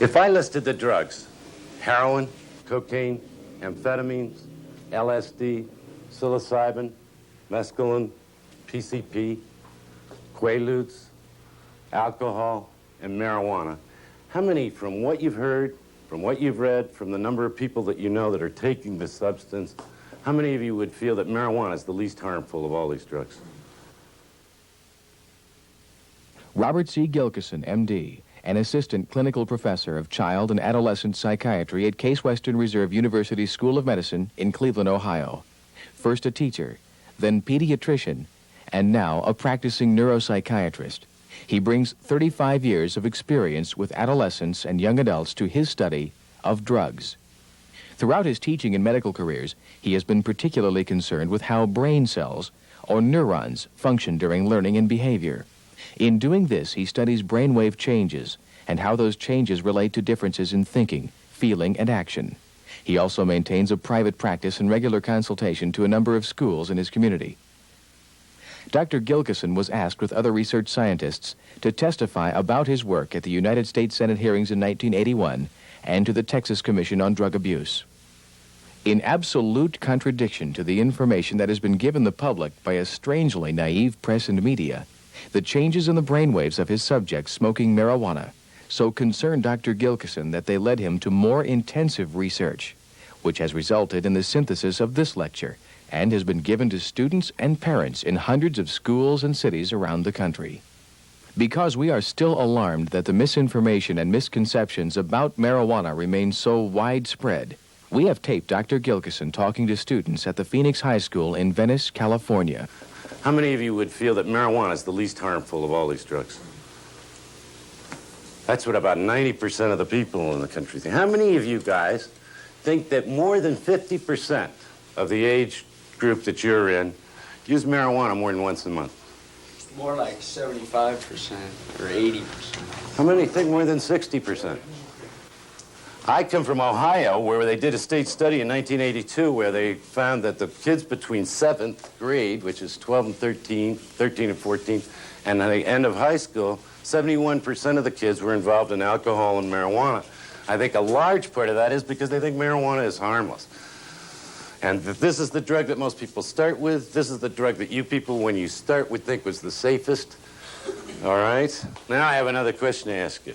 If I listed the drugs, heroin, cocaine, amphetamines, LSD, psilocybin, mescaline, PCP, quaaludes, alcohol, and marijuana, how many, from what you've heard, from what you've read, from the number of people that you know that are taking this substance, how many of you would feel that marijuana is the least harmful of all these drugs? Robert C. Gilkeson, M.D., an assistant clinical professor of child and adolescent psychiatry at Case Western Reserve University School of Medicine in Cleveland, Ohio. First a teacher, then pediatrician, and now a practicing neuropsychiatrist. He brings 35 years of experience with adolescents and young adults to his study of drugs. Throughout his teaching and medical careers, he has been particularly concerned with how brain cells, or neurons, function during learning and behavior. In doing this, he studies brainwave changes and how those changes relate to differences in thinking, feeling, and action. He also maintains a private practice and regular consultation to a number of schools in his community. Dr. Gilkeson was asked with other research scientists to testify about his work at the United States Senate hearings in 1981 and to the Texas Commission on Drug Abuse. In absolute contradiction to the information that has been given the public by a strangely naive press and media, the changes in the brainwaves of his subjects smoking marijuana so concerned Dr. Gilkeson that they led him to more intensive research, which has resulted in the synthesis of this lecture and has been given to students and parents in hundreds of schools and cities around the country. Because we are still alarmed that the misinformation and misconceptions about marijuana remain so widespread, we have taped Dr. Gilkeson talking to students at the Phoenix High School in Venice, California. How many of you would feel that marijuana is the least harmful of all these drugs? That's what about 90% of the people in the country think. How many of you guys think that more than 50% of the age group that you're in use marijuana more than once a month? More like 75% or 80%. How many think more than 60%? I come from Ohio, where they did a state study in 1982 where they found that the kids between 7th grade, which is 12 and 13 and 14, and the end of high school, 71% of the kids were involved in alcohol and marijuana. I think a large part of that is because they think marijuana is harmless. And this is the drug that most people start with. This is the drug that you people, when you start, would think was the safest. All right? Now I have another question to ask you.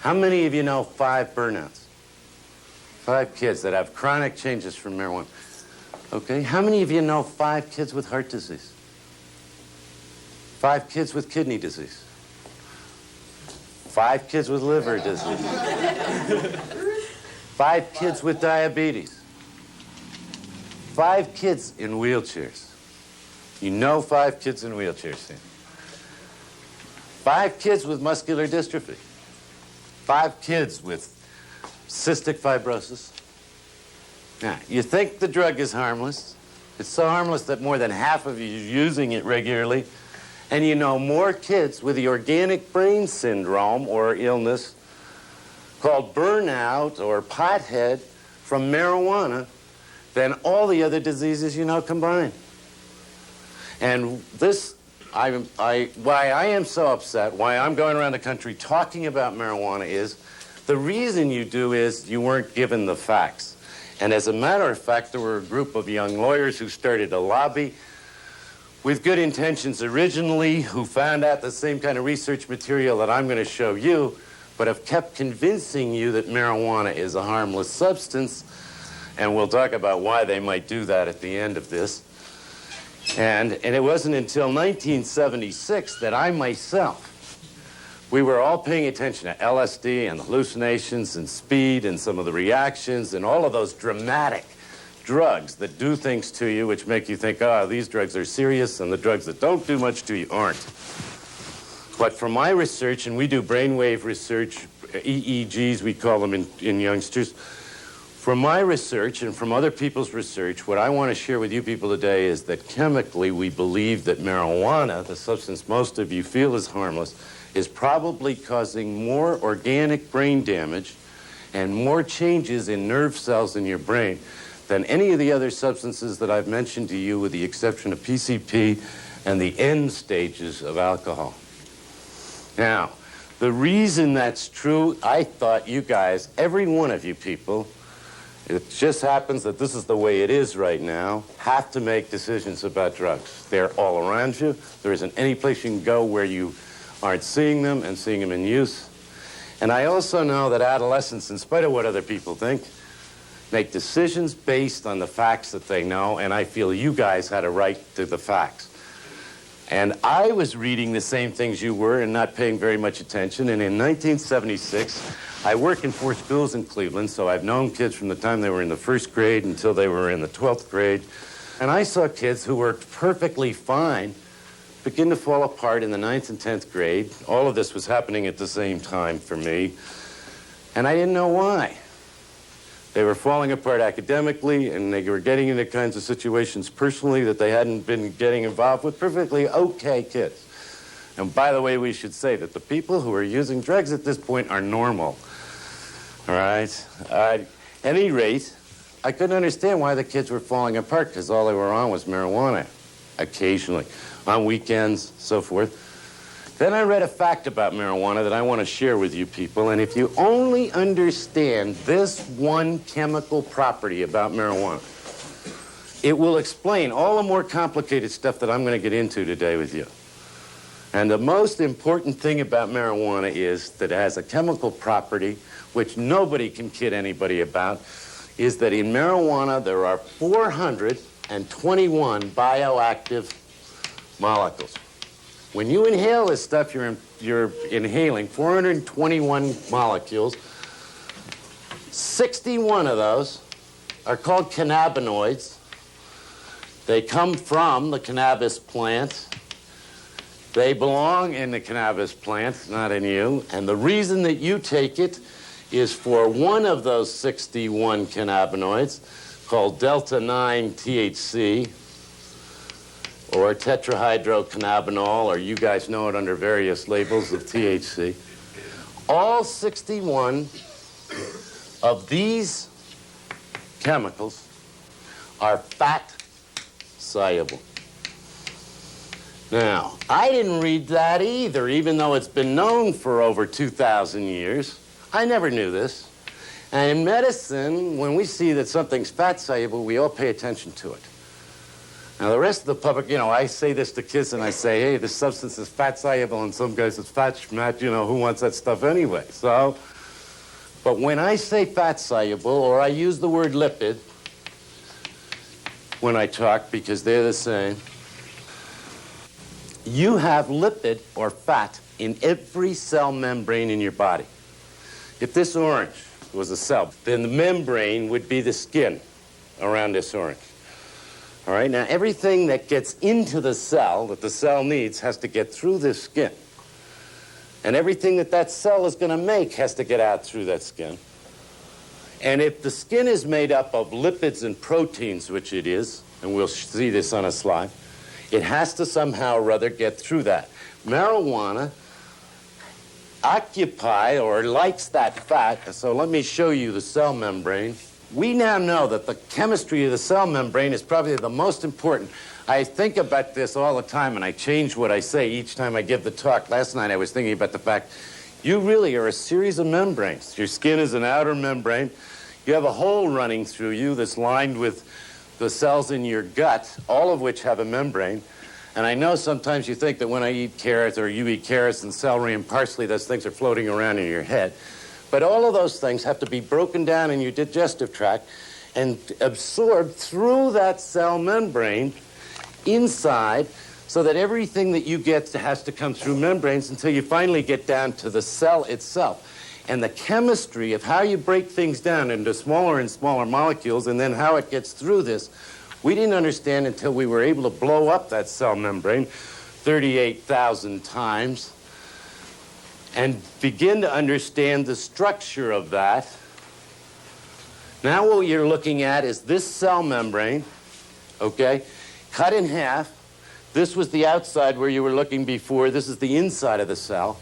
How many of you know 5 burnouts? 5 kids that have chronic changes from marijuana. Okay? How many of you know 5 kids with heart disease? 5 kids with kidney disease? 5 kids with liver disease? 5 kids with diabetes? 5 kids in wheelchairs. You know 5 kids in wheelchairs. 5 kids with muscular dystrophy. 5 kids with cystic fibrosis. Now, you think the drug is harmless. It's so harmless that more than half of you are using it regularly. And you know more kids with the organic brain syndrome or illness called burnout or pothead from marijuana than all the other diseases you know combined. And this, why I am so upset, why I'm going around the country talking about marijuana is, the reason you do is you weren't given the facts. And as a matter of fact, there were a group of young lawyers who started a lobby with good intentions originally, who found out the same kind of research material that I'm going to show you, but have kept convincing you that marijuana is a harmless substance. And we'll talk about why they might do that at the end of this. And it wasn't until 1976 that I myself, we were all paying attention to LSD and hallucinations and speed and some of the reactions and all of those dramatic drugs that do things to you which make you think, oh, these drugs are serious, and the drugs that don't do much to you aren't. But from my research, and we do brainwave research, EEGs we call them in youngsters, from my research and from other people's research, what I want to share with you people today is that chemically we believe that marijuana, the substance most of you feel is harmless, is probably causing more organic brain damage and more changes in nerve cells in your brain than any of the other substances that I've mentioned to you, with the exception of PCP and the end stages of alcohol. Now, The reason that's true, I thought you guys, every one of you people, it just happens that this is the way it is right now, have to make decisions about drugs. They're all around you. There isn't any place you can go where you aren't seeing them and seeing them in use. And I also know that adolescents, in spite of what other people think, make decisions based on the facts that they know, and I feel you guys had a right to the facts. And I was reading the same things you were and not paying very much attention, and in 1976, I work in 4 schools in Cleveland, so I've known kids from the time they were in the 1st grade until they were in the 12th grade, and I saw kids who were perfectly fine begin to fall apart in the 9th and 10th grade. All of this was happening at the same time for me, and I didn't know why. They were falling apart academically, and they were getting into kinds of situations personally that they hadn't been getting involved with. Perfectly okay kids. And by the way, we should say that the people who are using drugs at this point are normal. All right? At any rate, I couldn't understand why the kids were falling apart, because all they were on was marijuana, occasionally, on weekends, so forth. Then I read a fact about marijuana that I want to share with you people, and if you only understand this one chemical property about marijuana, it will explain all the more complicated stuff that I'm going to get into today with you. And the most important thing about marijuana is that it has a chemical property which nobody can kid anybody about, is that in marijuana there are 421 bioactive molecules. When you inhale this stuff, you're inhaling 421 molecules. 61 of those are called cannabinoids. They come from the cannabis plant. They belong in the cannabis plant, not in you. And the reason that you take it is for one of those 61 cannabinoids, called delta-9 THC, or tetrahydrocannabinol, or you guys know it under various labels of THC. All 61 of these chemicals are fat soluble. Now, I didn't read that either, even though it's been known for over 2,000 years. I never knew this. And in medicine, when we see that something's fat soluble, we all pay attention to it. Now, the rest of the public, I say this to kids, and I say, hey, this substance is fat soluble, and some guys say, fat schmat, who wants that stuff anyway? So, but when I say fat soluble, or I use the word lipid when I talk, because they're the same, you have lipid or fat in every cell membrane in your body. If this orange was a cell, then the membrane would be the skin around this orange. All right, now everything that gets into the cell, that the cell needs, has to get through this skin. And everything that that cell is going to make has to get out through that skin. And if the skin is made up of lipids and proteins, which it is, and we'll see this on a slide, it has to somehow or other get through that. Marijuana occupies or likes that fat, so let me show you the cell membrane. We now know that the chemistry of the cell membrane is probably the most important. I think about this all the time, and I change what I say each time I give the talk. Last night I was thinking about the fact you really are a series of membranes. Your skin is an outer membrane. You have a hole running through you that's lined with the cells in your gut, all of which have a membrane. And I know sometimes you think that when I eat carrots, or you eat carrots and celery and parsley, those things are floating around in your head. But all of those things have to be broken down in your digestive tract and absorbed through that cell membrane inside, so that everything that you get has to come through membranes until you finally get down to the cell itself. And the chemistry of how you break things down into smaller and smaller molecules, and then how it gets through this, we didn't understand until we were able to blow up that cell membrane 38,000 times and begin to understand the structure of that. Now what you're looking at is this cell membrane, okay, cut in half. This was the outside where you were looking before. This is the inside of the cell.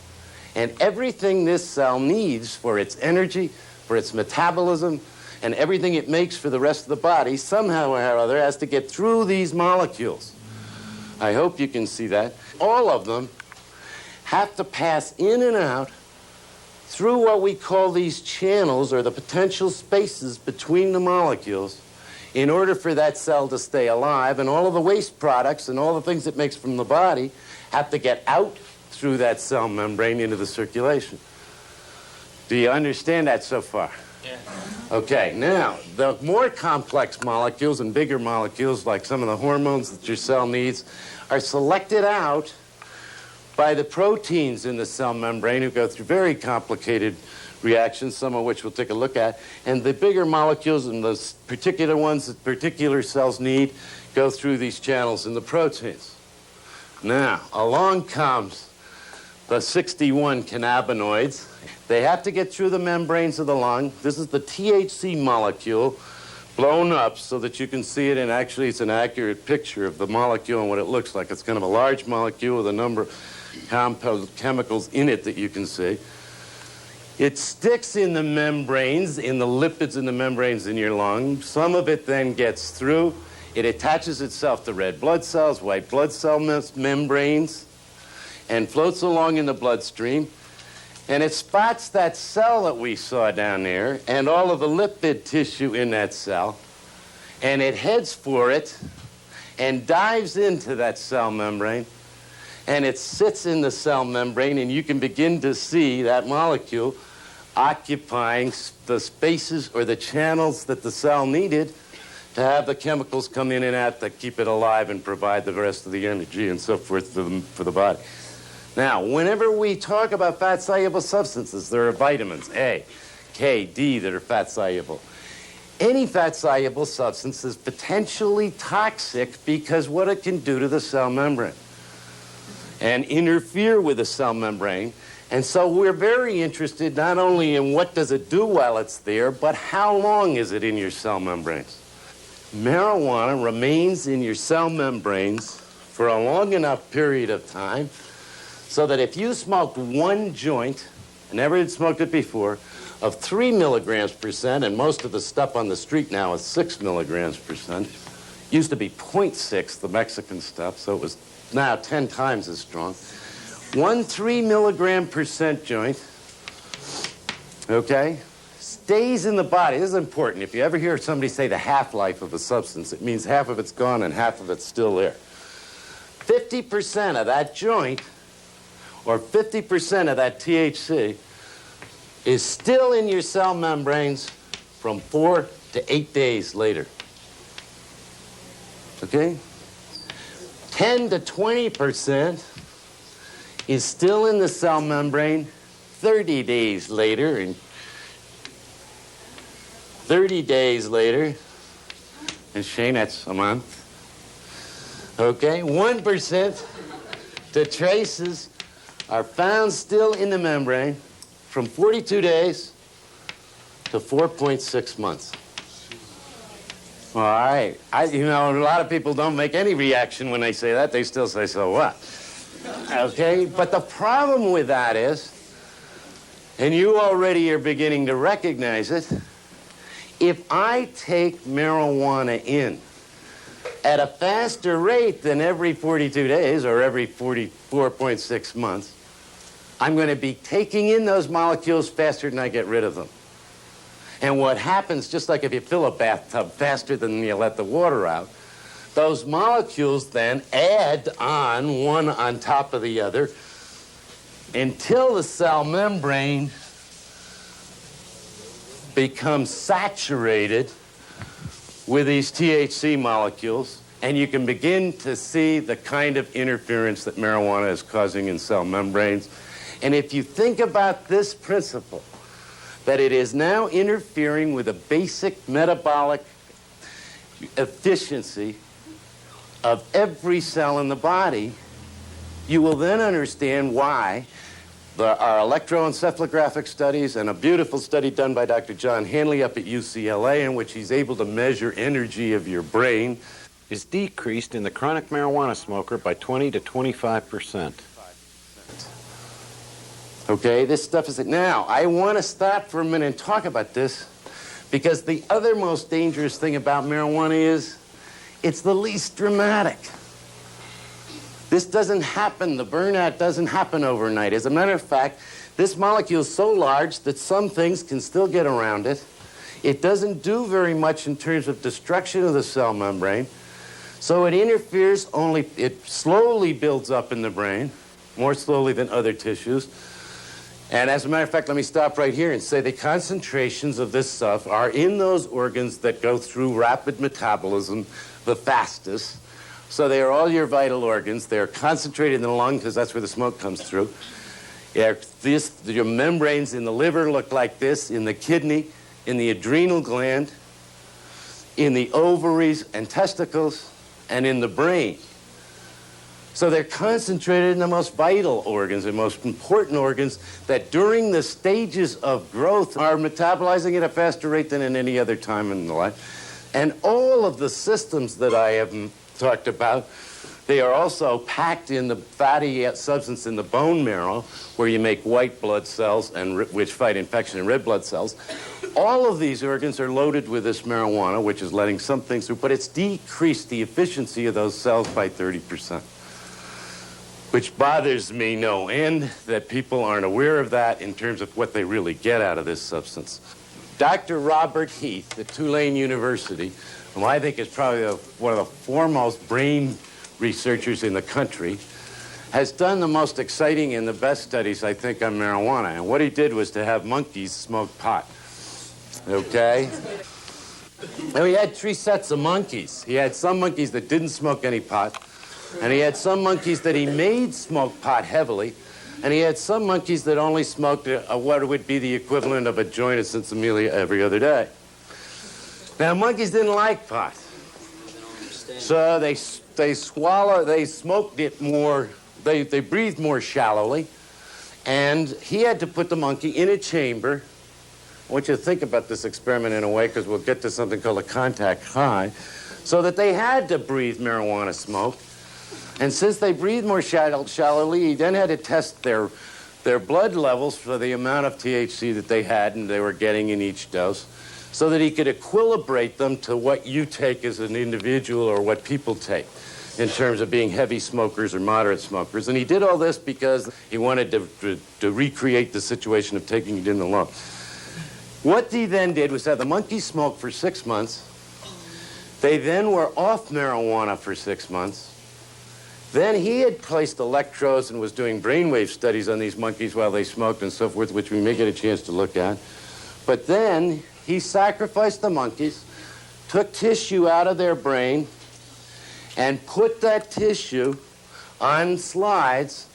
And everything this cell needs for its energy, for its metabolism, and everything it makes for the rest of the body, somehow or other, has to get through these molecules. I hope you can see that. All of them have to pass in and out through what we call these channels, or the potential spaces between the molecules, in order for that cell to stay alive. And all of the waste products and all the things it makes from the body have to get out through that cell membrane into the circulation. Do you understand that so far? Yeah. Okay, now, the more complex molecules and bigger molecules, like some of the hormones that your cell needs, are selected out by the proteins in the cell membrane, who go through very complicated reactions, some of which we'll take a look at. And the bigger molecules and the particular ones that particular cells need go through these channels in the proteins. Now, along comes the 61 cannabinoids. They have to get through the membranes of the lung. This is the THC molecule blown up so that you can see it, and actually it's an accurate picture of the molecule and what it looks like. It's kind of a large molecule with a number of chemicals in it that you can see. It sticks in the membranes, in the lipids in the membranes in your lung. Some of it then gets through. It attaches itself to red blood cells, white blood cell membranes, and floats along in the bloodstream. And it spots that cell that we saw down there and all of the lipid tissue in that cell. And it heads for it and dives into that cell membrane. And it sits in the cell membrane, and you can begin to see that molecule occupying the spaces or the channels that the cell needed to have the chemicals come in and out that keep it alive and provide the rest of the energy and so forth for the body. Now, whenever we talk about fat-soluble substances, there are vitamins A, K, D that are fat-soluble. Any fat-soluble substance is potentially toxic because what it can do to the cell membrane and interfere with the cell membrane. And so we're very interested not only in what does it do while it's there, but how long is it in your cell membranes. Marijuana remains in your cell membranes for a long enough period of time so that if you smoked one joint, and never had smoked it before, of 3 milligrams percent, and most of the stuff on the street now is 6 milligrams percent, used to be 0.6, the Mexican stuff, so it was now 10 times as strong. 1 3 milligram percent joint, okay, stays in the body. This is important. If you ever hear somebody say the half-life of a substance, it means half of it's gone and half of it's still there. 50% of that joint, or 50% of that THC, is still in your cell membranes from 4 to 8 days later. Okay? 10 to 20% is still in the cell membrane 30 days later, and 30 days later, and Shane, that's a month. Okay, 1% the traces are found still in the membrane from 42 days to 4.6 months. All right. You know, a lot of people don't make any reaction when they say that. They still say, so what? Okay? But the problem with that is, and you already are beginning to recognize it, if I take marijuana in at a faster rate than every 42 days or every 44.6 months, I'm going to be taking in those molecules faster than I get rid of them. And what happens, just like if you fill a bathtub faster than you let the water out, those molecules then add on one on top of the other until the cell membrane becomes saturated with these THC molecules, and you can begin to see the kind of interference that marijuana is causing in cell membranes. And if you think about this principle, that it is now interfering with the basic metabolic efficiency of every cell in the body, you will then understand why our electroencephalographic studies and a beautiful study done by Dr. John Hanley up at UCLA, in which he's able to measure energy of your brain, is decreased in the chronic marijuana smoker by 20 to 25%. Okay, this stuff is... Now, I want to stop for a minute and talk about this, because the other most dangerous thing about marijuana is it's the least dramatic. This doesn't happen, the burnout doesn't happen overnight. As a matter of fact, This molecule is so large that some things can still get around it. It doesn't do very much in terms of destruction of the cell membrane. So it interferes only, it slowly builds up in the brain, more slowly than other tissues. And as a matter of fact, let me stop right here and say the concentrations of this stuff are in those organs that go through rapid metabolism the fastest. So they are all your vital organs. They are concentrated in the lung because that's where the smoke comes through. Your membranes in the liver look like this, in the kidney, in the adrenal gland, in the ovaries and testicles, and in the brain. So they're concentrated in the most vital organs, the most important organs that during the stages of growth are metabolizing at a faster rate than in any other time in the life. And all of the systems that I have talked about, they are also packed in the fatty substance in the bone marrow where you make white blood cells and which fight infection in red blood cells. All of these organs are loaded with this marijuana, which is letting some things through, but it's decreased the efficiency of those cells by 30%, which bothers me no end that people aren't aware of that in terms of what they really get out of this substance. Dr. Robert Heath at Tulane University, who I think is probably one of the foremost brain researchers in the country, has done the most exciting and the best studies, I think, on marijuana. And what he did was to have monkeys smoke pot. Okay? And he had 3 sets of monkeys. He had some monkeys that didn't smoke any pot, and he had some monkeys that he made smoke pot heavily, and he had some monkeys that only smoked what would be the equivalent of a joint of sinsemilla every other day. Now, monkeys didn't like pot. So they smoked it more, they breathed more shallowly, and he had to put the monkey in a chamber. I want you to think about this experiment in a way, because we'll get to something called a contact high, so that they had to breathe marijuana smoke. And since they breathed more shallowly, he then had to test their blood levels for the amount of THC that they had and they were getting in each dose, so that he could equilibrate them to what you take as an individual or what people take in terms of being heavy smokers or moderate smokers. And he did all this because he wanted to recreate the situation of taking it in the lung. What he then did was have the monkeys smoke for 6 months. They then were off marijuana for 6 months. Then he had placed electrodes and was doing brainwave studies on these monkeys while they smoked and so forth, which we may get a chance to look at. But then he sacrificed the monkeys, took tissue out of their brain, and put that tissue on slides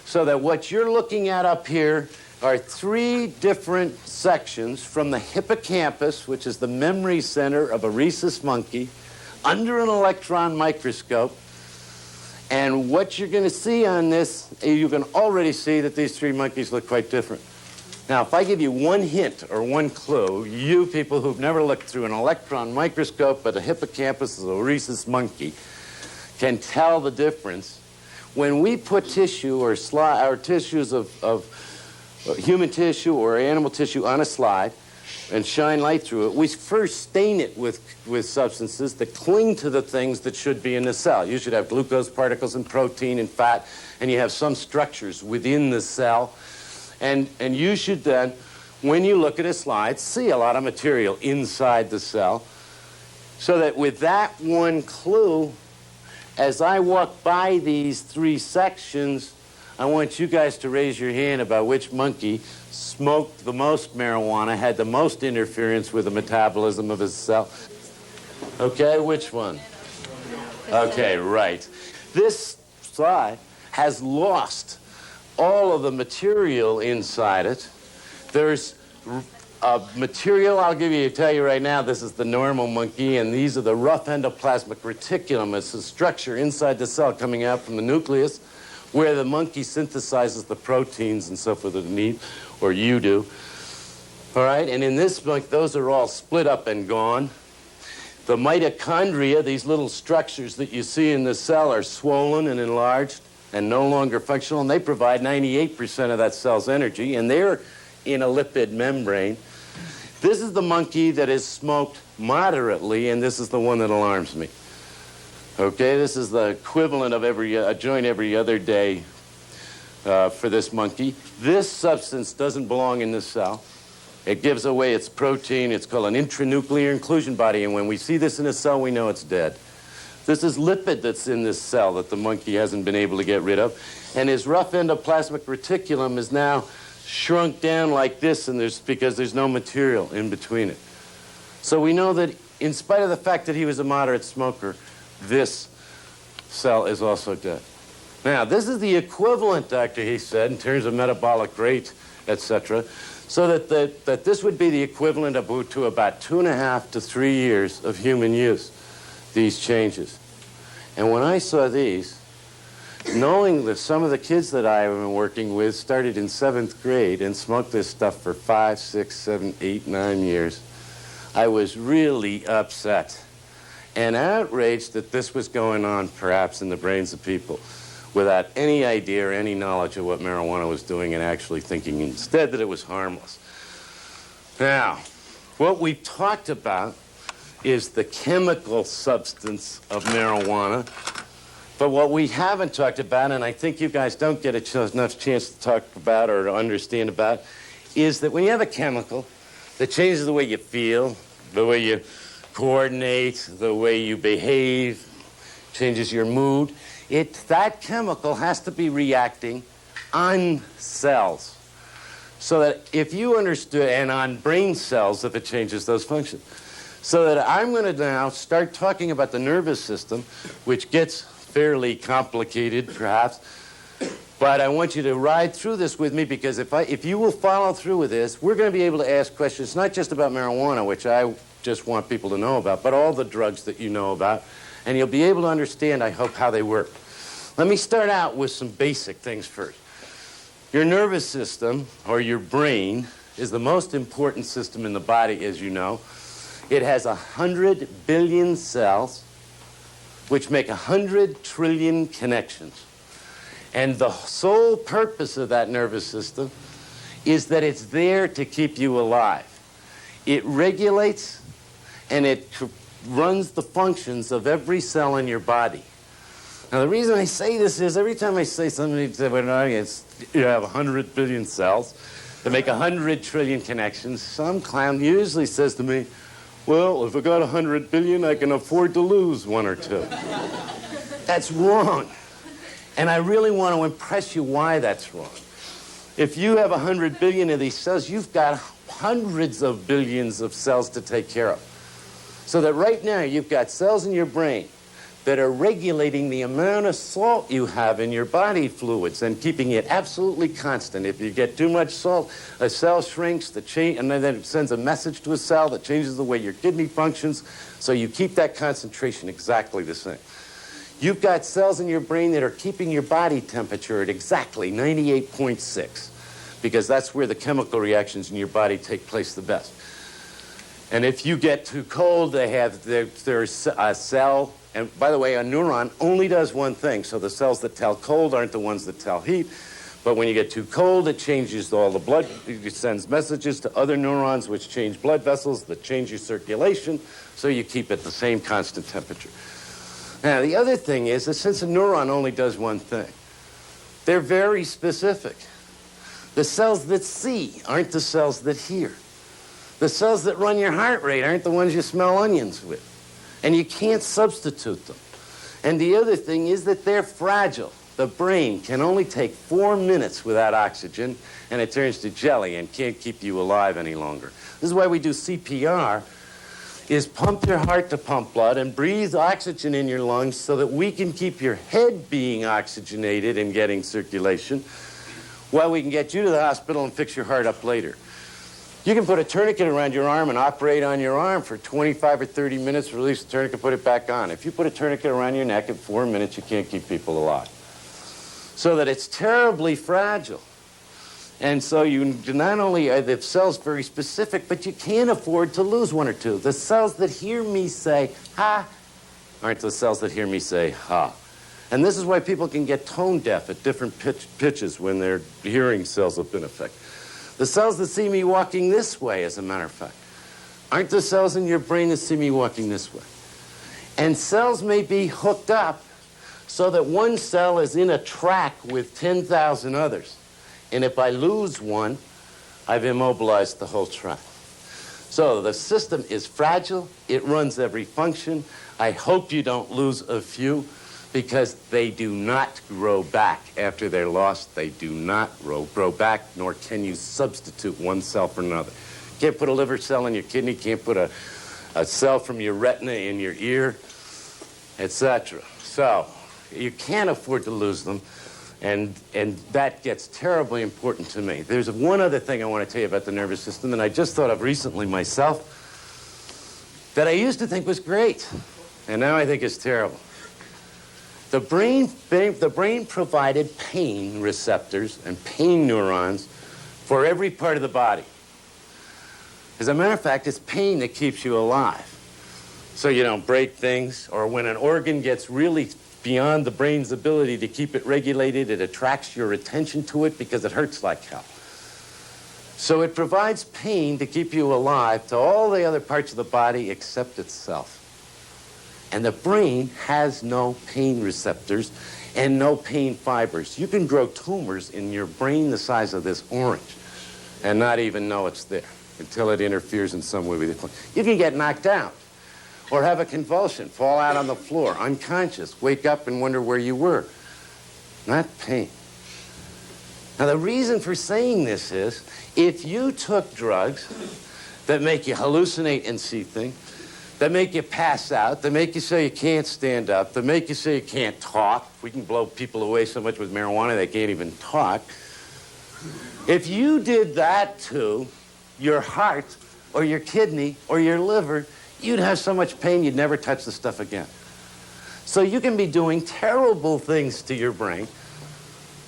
so that what you're looking at up here are 3 different sections from the hippocampus, which is the memory center of a rhesus monkey, under an electron microscope. And what you're going to see on this, you can already see that these 3 monkeys look quite different. Now, if I give you one hint or one clue, you people who've never looked through an electron microscope at a hippocampus of a rhesus monkey can tell the difference. When we put tissue or tissues of human tissue or animal tissue on a slide and shine light through it, we first stain it with substances that cling to the things that should be in the cell. You should have glucose particles and protein and fat, and you have some structures within the cell. And you should then, when you look at a slide, see a lot of material inside the cell, so that with that one clue, as I walk by these 3 sections, I want you guys to raise your hand about which monkey smoked the most marijuana, had the most interference with the metabolism of his cell. Okay, which one? Okay, right. This slide has lost all of the material inside it. There's material, tell you right now, this is the normal monkey, and these are the rough endoplasmic reticulum. It's the structure inside the cell coming out from the nucleus, where the monkey synthesizes the proteins and so forth that it needs, or you do. All right, and in this monkey, those are all split up and gone. The mitochondria, these little structures that you see in the cell, are swollen and enlarged and no longer functional, and they provide 98% of that cell's energy, and they're in a lipid membrane. This is the monkey that is smoked moderately, and this is the one that alarms me. Okay, this is the equivalent of a joint every other day for this monkey. This substance doesn't belong in this cell. It gives away its protein. It's called an intranuclear inclusion body, and when we see this in a cell, we know it's dead. This is lipid that's in this cell that the monkey hasn't been able to get rid of, and his rough endoplasmic reticulum is now shrunk down like this, and because there's no material in between it. So we know that in spite of the fact that he was a moderate smoker, this cell is also dead. Now, this is the equivalent, Dr. He said, in terms of metabolic rate, etc., so that this would be the equivalent of to about 2.5 to 3 years of human use, these changes. And when I saw these, knowing that some of the kids that I have been working with started in 7th grade and smoked this stuff for 5, 6, 7, 8, 9 years, I was really upset and outraged that this was going on perhaps in the brains of people without any idea or any knowledge of what marijuana was doing and actually thinking instead that it was harmless. Now, what we've talked about is the chemical substance of marijuana, but what we haven't talked about, and I think you guys don't get enough chance to talk about or to understand about, is that when you have a chemical that changes the way you feel, the way you coordinate, the way you behave, changes your mood, that chemical has to be reacting on cells. So that if you understood, and on brain cells if it changes those functions. So that I'm going to now start talking about the nervous system, which gets fairly complicated perhaps, but I want you to ride through this with me, because if you will follow through with this, we're going to be able to ask questions not just about marijuana, which I just want people to know about, but all the drugs that you know about, and you'll be able to understand, I hope, how they work. Let me start out with some basic things first. Your nervous system, or your brain, is the most important system in the body, as you know. It has 100 billion cells, which make 100 trillion connections. And the sole purpose of that nervous system is that it's there to keep you alive. It regulates and it runs the functions of every cell in your body. Now, the reason I say this is every time I say something to an audience, you have 100 billion cells that make 100 trillion connections, some clown usually says to me, well, if I got 100 billion, I can afford to lose 1 or 2. That's wrong. And I really want to impress you why that's wrong. If you have 100 billion of these cells, you've got hundreds of billions of cells to take care of. So that right now you've got cells in your brain that are regulating the amount of salt you have in your body fluids and keeping it absolutely constant. If you get too much salt, a cell shrinks, and then it sends a message to a cell that changes the way your kidney functions, so you keep that concentration exactly the same. You've got cells in your brain that are keeping your body temperature at exactly 98.6, because that's where the chemical reactions in your body take place the best. And if you get too cold, there's a cell. And by the way, a neuron only does one thing. So the cells that tell cold aren't the ones that tell heat. But when you get too cold, it changes all the blood. It sends messages to other neurons, which change blood vessels, that change your circulation. So you keep it the same constant temperature. Now, the other thing is that since a neuron only does one thing, they're very specific. The cells that see aren't the cells that hear. The cells that run your heart rate aren't the ones you smell onions with. And you can't substitute them. And the other thing is that they're fragile. The brain can only take 4 minutes without oxygen, and it turns to jelly and can't keep you alive any longer. This is why we do CPR, is pump your heart to pump blood and breathe oxygen in your lungs so that we can keep your head being oxygenated and getting circulation while we can get you to the hospital and fix your heart up later. You can put a tourniquet around your arm and operate on your arm for 25 or 30 minutes, release the tourniquet, put it back on. If you put a tourniquet around your neck in 4 minutes, you can't keep people alive. So that it's terribly fragile. And so you not only are the cells very specific, but you can't afford to lose 1 or 2. The cells that hear me say, ha, aren't the cells that hear me say, ha. And this is why people can get tone deaf at different pitches when their hearing cells have been affected. The cells that see me walking this way, as a matter of fact, aren't the cells in your brain that see me walking this way. And cells may be hooked up so that one cell is in a track with 10,000 others. And if I lose one, I've immobilized the whole track. So the system is fragile. It runs every function. I hope you don't lose a few, because they do not grow back after they're lost. They do not grow back, nor can you substitute one cell for another. Can't put a liver cell in your kidney, can't put a cell from your retina in your ear, etc. So you can't afford to lose them, and that gets terribly important to me. There's one other thing I want to tell you about the nervous system, and I just thought of recently myself, that I used to think was great, and now I think is terrible. The brain provided pain receptors and pain neurons for every part of the body. As a matter of fact, it's pain that keeps you alive. So you don't break things, or when an organ gets really beyond the brain's ability to keep it regulated, it attracts your attention to it because it hurts like hell. So it provides pain to keep you alive to all the other parts of the body except itself. And the brain has no pain receptors and no pain fibers. You can grow tumors in your brain the size of this orange and not even know it's there until it interferes in some way with it. You can get knocked out or have a convulsion, fall out on the floor, unconscious, wake up and wonder where you were. Not pain. Now, the reason for saying this is, if you took drugs that make you hallucinate and see things, that make you pass out, that make you say you can't stand up, that make you say you can't talk. We can blow people away so much with marijuana they can't even talk. If you did that to your heart or your kidney or your liver, you'd have so much pain you'd never touch the stuff again. So you can be doing terrible things to your brain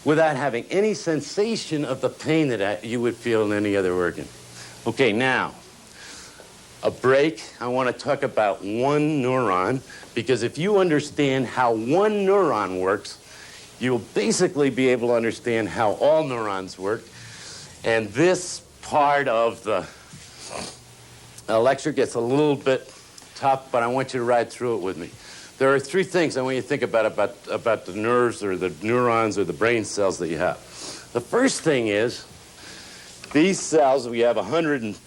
without having any sensation of the pain that you would feel in any other organ. Okay, now, a break. I want to talk about one neuron, because if you understand how one neuron works, you'll basically be able to understand how all neurons work. And this part of the lecture gets a little bit tough, but I want you to ride through it with me. There are three things I want you to think about the nerves or the neurons or the brain cells that you have. The first thing is, these cells, we have 100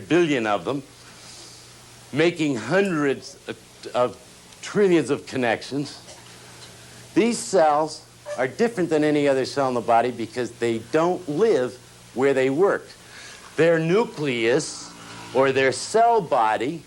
billion of them, making hundreds of trillions of connections. These cells are different than any other cell in the body because they don't live where they work. Their nucleus, or their cell body,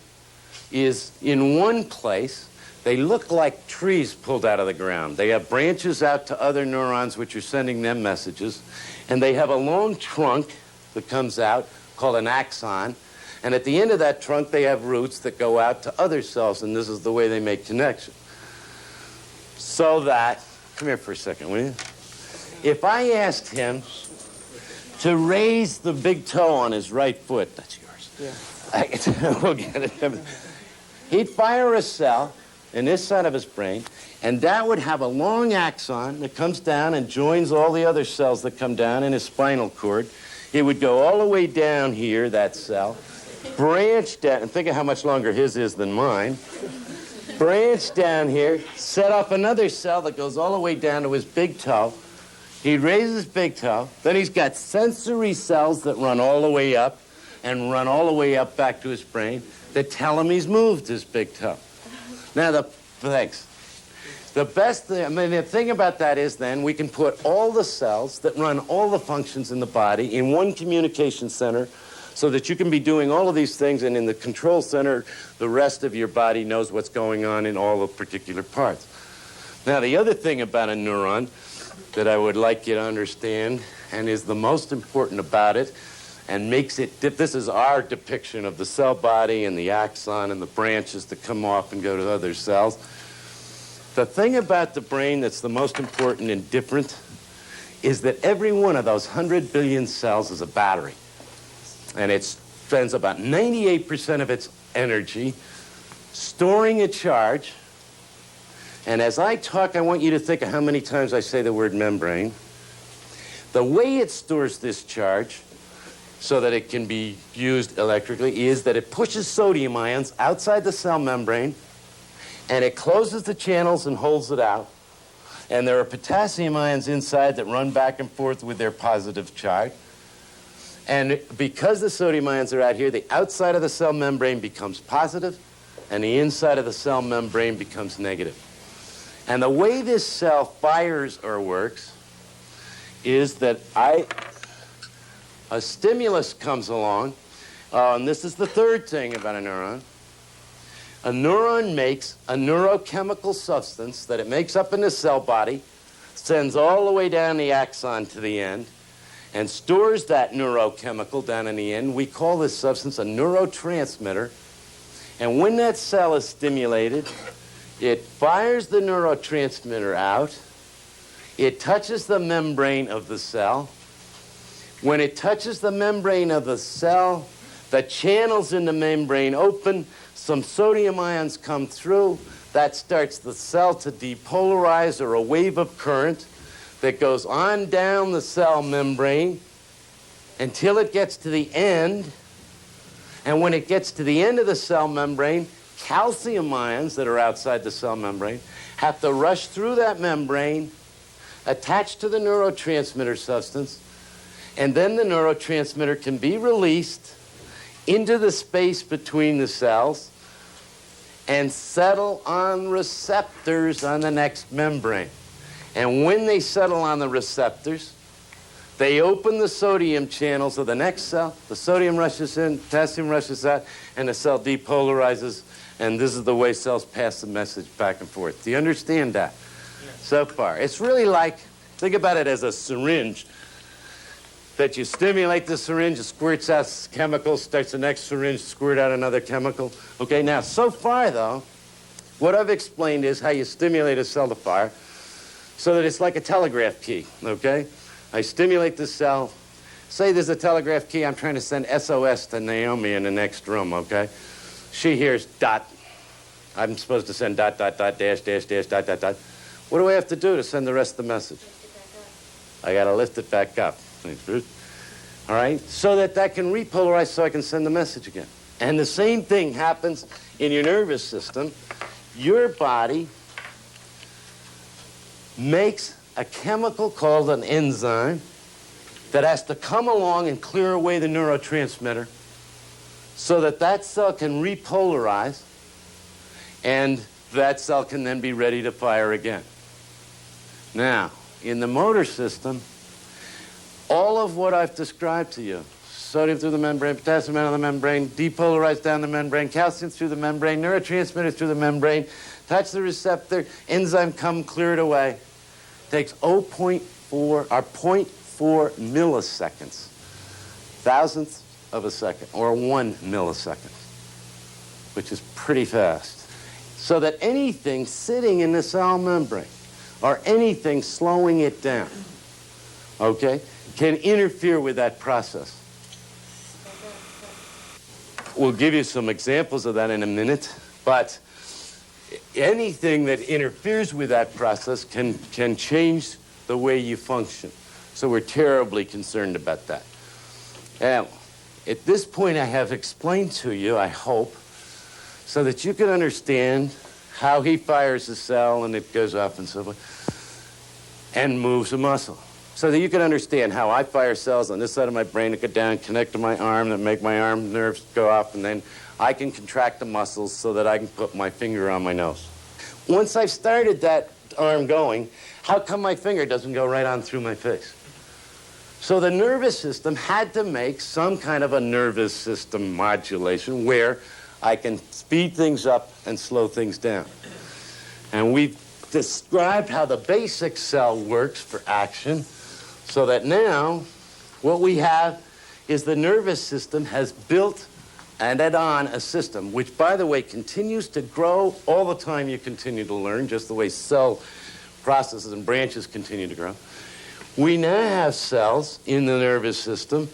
is in one place. They look like trees pulled out of the ground. They have branches out to other neurons which are sending them messages, and they have a long trunk that comes out called an axon, and at the end of that trunk they have roots that go out to other cells, and this is the way they make connection. So that, come here for a second, will you? If I asked him to raise the big toe on his right foot, that's yours. Yeah. We'll get it. He'd fire a cell in this side of his brain, and that would have a long axon that comes down and joins all the other cells that come down in his spinal cord. It would go all the way down here, that cell, branch down, and think of how much longer his is than mine, branch down here, set up another cell that goes all the way down to his big toe. He raises his big toe, then he's got sensory cells that run all the way up and run all the way up back to his brain that tell him he's moved his big toe. Now, the best thing, the thing about that is then we can put all the cells that run all the functions in the body in one communication center so that you can be doing all of these things, and in the control center, the rest of your body knows what's going on in all the particular parts. Now, the other thing about a neuron that I would like you to understand, and is the most important about it, and makes it, this is our depiction of the cell body and the axon and the branches that come off and go to other cells. The thing about the brain that's the most important and different is that every one of those 100 billion cells is a battery. And it spends about 98% of its energy storing a charge. And as I talk, I want you to think of how many times I say the word membrane. The way it stores this charge so that it can be used electrically is that it pushes sodium ions outside the cell membrane, and it closes the channels and holds it out. And there are potassium ions inside that run back and forth with their positive charge. And because the sodium ions are out here, the outside of the cell membrane becomes positive, and the inside of the cell membrane becomes negative. And the way this cell fires or works is that a stimulus comes along, and this is the third thing about a neuron. A neuron makes a neurochemical substance that it makes up in the cell body, sends all the way down the axon to the end, and stores that neurochemical down in the end. We call this substance a neurotransmitter. And when that cell is stimulated, it fires the neurotransmitter out. It touches the membrane of the cell. When it touches the membrane of the cell, the channels in the membrane open, some sodium ions come through. That starts the cell to depolarize, or a wave of current that goes on down the cell membrane until it gets to the end. And when it gets to the end of the cell membrane, calcium ions that are outside the cell membrane have to rush through that membrane, attach to the neurotransmitter substance, and then the neurotransmitter can be released into the space between the cells and settle on receptors on the next membrane. And when they settle on the receptors, they open the sodium channels of the next cell. The sodium rushes in, potassium rushes out, and the cell depolarizes. And this is the way cells pass the message back and forth. Do you understand that so far? It's really like, think about it as a syringe. That you stimulate the syringe, it squirts out chemicals, starts the next syringe, squirt out another chemical. Okay, now, so far, though, what I've explained is how you stimulate a cell to fire so that it's like a telegraph key, okay? I stimulate the cell. Say there's a telegraph key. I'm trying to send SOS to Naomi in the next room, okay? She hears dot. I'm supposed to send dot, dot, dot, dash, dash, dash, dot, dot, dot. What do I have to do to send the rest of the message? I got to lift it back up. All right? So that can repolarize so I can send the message again. And the same thing happens in your nervous system. Your body makes a chemical called an enzyme that has to come along and clear away the neurotransmitter so that cell can repolarize, and that cell can then be ready to fire again. Now, in the motor system, all of what I've described to you, sodium through the membrane, potassium out of the membrane, depolarized down the membrane, calcium through the membrane, neurotransmitters through the membrane, touch the receptor, enzyme come, clear it away, takes 0.4 or 0.4 milliseconds, thousandth of a second, or 1 millisecond, which is pretty fast. So that anything sitting in the cell membrane, or anything slowing it down, okay, can interfere with that process. We'll give you some examples of that in a minute, but anything that interferes with that process can change the way you function. So we're terribly concerned about that. Now, at this point, I have explained to you, I hope, so that you can understand how he fires a cell and it goes off and so forth, and moves a muscle. So that you can understand how I fire cells on this side of my brain that go down, connect to my arm, that make my arm nerves go off, and then I can contract the muscles so that I can put my finger on my nose. Once I've started that arm going, how come my finger doesn't go right on through my face? So the nervous system had to make some kind of a nervous system modulation where I can speed things up and slow things down. And we've described how the basic cell works for action, so that now what we have is the nervous system has built and add on a system, which, by the way, continues to grow all the time you continue to learn, just the way cell processes and branches continue to grow. We now have cells in the nervous system,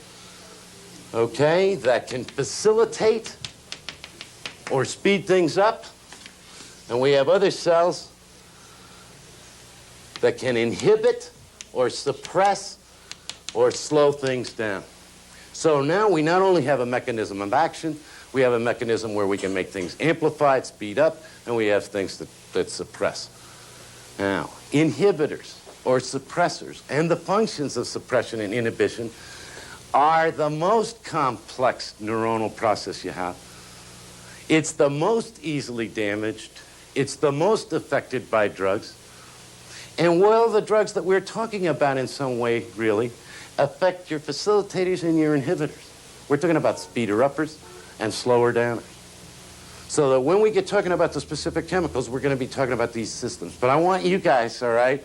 okay, that can facilitate or speed things up, and we have other cells that can inhibit or suppress or slow things down. So now we not only have a mechanism of action, We have a mechanism where we can make things amplified, speed up, and we have things that suppress. Now, inhibitors or suppressors and the functions of suppression and inhibition are the most complex neuronal process you have. It's the most easily damaged. It's the most affected by drugs. And while the drugs that we're talking about in some way really affect your facilitators and your inhibitors, we're talking about speeder-uppers and slower-downers. So that when we get talking about the specific chemicals, we're going to be talking about these systems. But I want you guys, all right,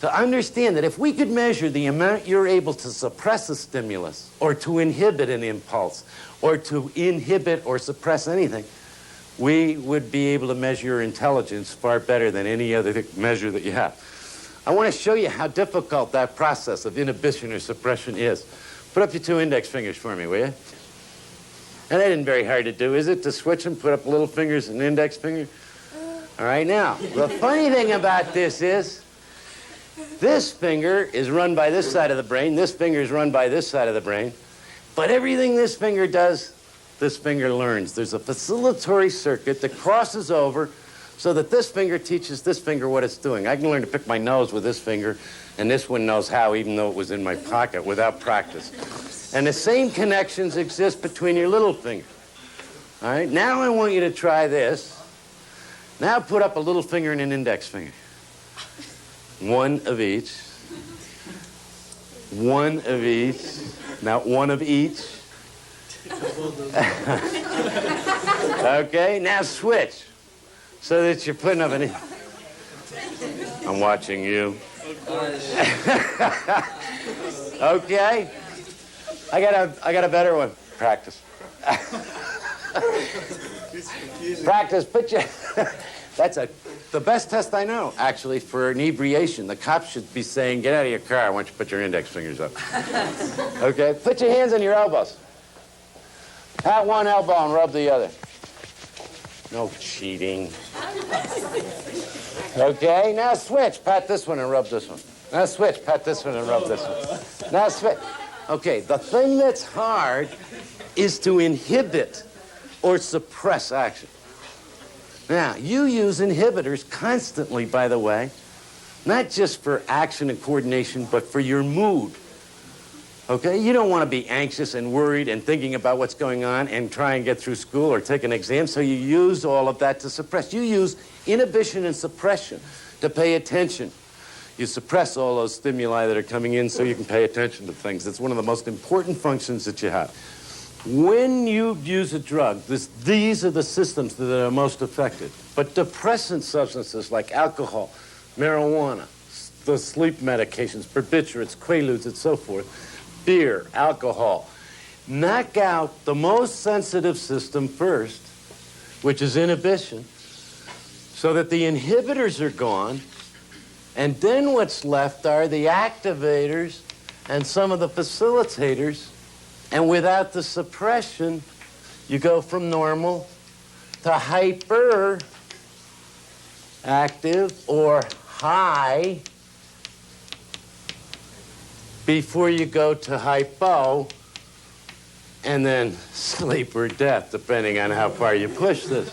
to understand that if we could measure the amount you're able to suppress a stimulus or to inhibit an impulse or to inhibit or suppress anything, we would be able to measure your intelligence far better than any other measure that you have. I want to show you how difficult that process of inhibition or suppression is. Put up your 2 index fingers for me, will you? And that isn't very hard to do, is it? To switch them, put up little fingers and index finger? All right, now, the funny thing about this is, this finger is run by this side of the brain, this finger is run by this side of the brain, but everything this finger does, this finger learns. There's a facilitatory circuit that crosses over so that this finger teaches this finger what it's doing. I can learn to pick my nose with this finger, and this one knows how, even though it was in my pocket without practice. And the same connections exist between your little finger. All right, now I want you to try this. Now put up a little finger and an index finger. One of each. One of each. Now one of each. Okay, now switch. So that you're putting up an... I'm watching you. Okay. I got a better one. Practice. Practice. Put your... That's the best test I know, actually, for inebriation. The cops should be saying, get out of your car. I want you to put your index fingers up. Okay? Put your hands on your elbows. Pat one elbow and rub the other. No cheating. Okay, now switch. Pat this one and rub this one. Now switch. Pat this one and rub this one. Now switch. Okay, the thing that's hard is to inhibit or suppress action. Now, you use inhibitors constantly, by the way, not just for action and coordination, but for your mood. Okay? You don't want to be anxious and worried and thinking about what's going on and try and get through school or take an exam, so you use all of that to suppress. You use inhibition and suppression to pay attention. You suppress all those stimuli that are coming in so you can pay attention to things. It's one of the most important functions that you have. When you use a drug, these are the systems that are most affected. But depressant substances like alcohol, marijuana, the sleep medications, barbiturates, quaaludes, and so forth, beer, alcohol, knock out the most sensitive system first, which is inhibition, so that the inhibitors are gone, and then what's left are the activators and some of the facilitators. And without the suppression, you go from normal to hyper active or high before you go to hypo and then sleep or death, depending on how far you push this.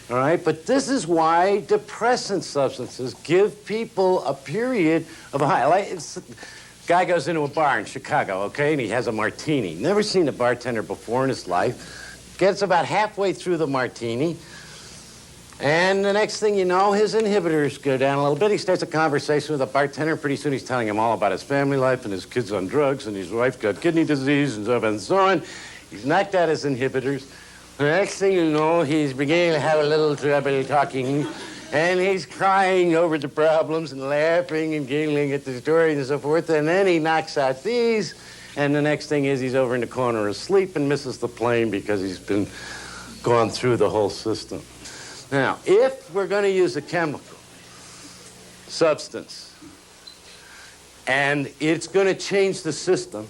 All right? But this is why depressant substances give people a period of a high. Guy goes into a bar in Chicago, okay, and he has a martini. Never seen a bartender before in his life. Gets about halfway through the martini, and the next thing you know, his inhibitors go down a little bit. He starts a conversation with a bartender. Pretty soon he's telling him all about his family life and his kids on drugs and his wife got kidney disease and so on. He's knocked out his inhibitors. The next thing you know, he's beginning to have a little trouble talking. And he's crying over the problems and laughing and giggling at the story and so forth. And then he knocks out these. And the next thing is he's over in the corner asleep and misses the plane because he's been gone through the whole system. Now, if we're going to use a chemical substance and it's going to change the system,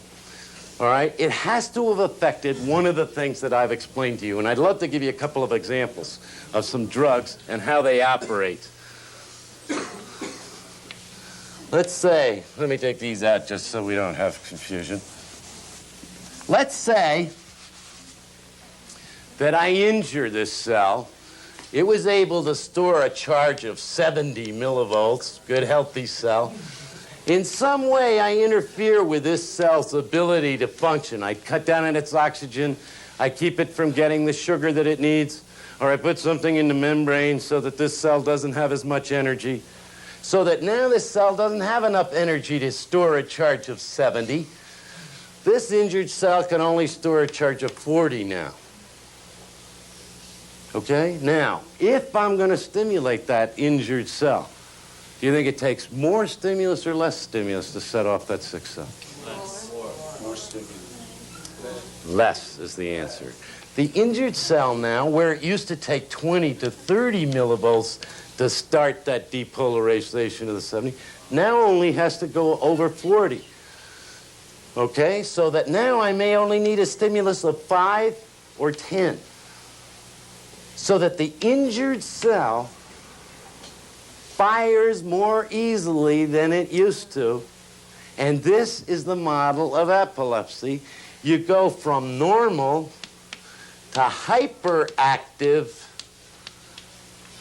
all right, it has to have affected one of the things that I've explained to you. And I'd love to give you a couple of examples of some drugs and how they operate. Let's say, let me take these out just so we don't have confusion. Let's say that I injure this cell, it was able to store a charge of 70 millivolts, good healthy cell. In some way, I interfere with this cell's ability to function. I cut down on its oxygen, I keep it from getting the sugar that it needs, or I put something in the membrane so that this cell doesn't have as much energy, so that now this cell doesn't have enough energy to store a charge of 70. This injured cell can only store a charge of 40 now. Okay? Now, if I'm going to stimulate that injured cell, do you think it takes more stimulus or less stimulus to set off that sick cell? Less. More stimulus. Less is the answer. The injured cell now, where it used to take 20 to 30 millivolts to start that depolarization of the 70, now only has to go over 40. Okay? So that now I may only need a stimulus of 5 or 10. So that the injured cell fires more easily than it used to. And this is the model of epilepsy. You go from normal to hyperactive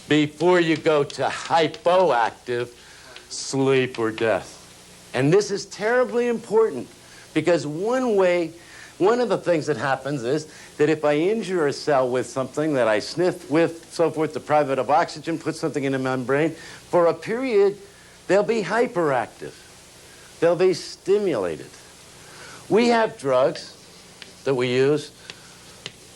before you go to hypoactive sleep or death. And this is terribly important because one of the things that happens is that if I injure a cell with something that I sniff with, so forth, deprive it of oxygen, put something in the membrane, for a period, they'll be hyperactive. They'll be stimulated. We have drugs that we use,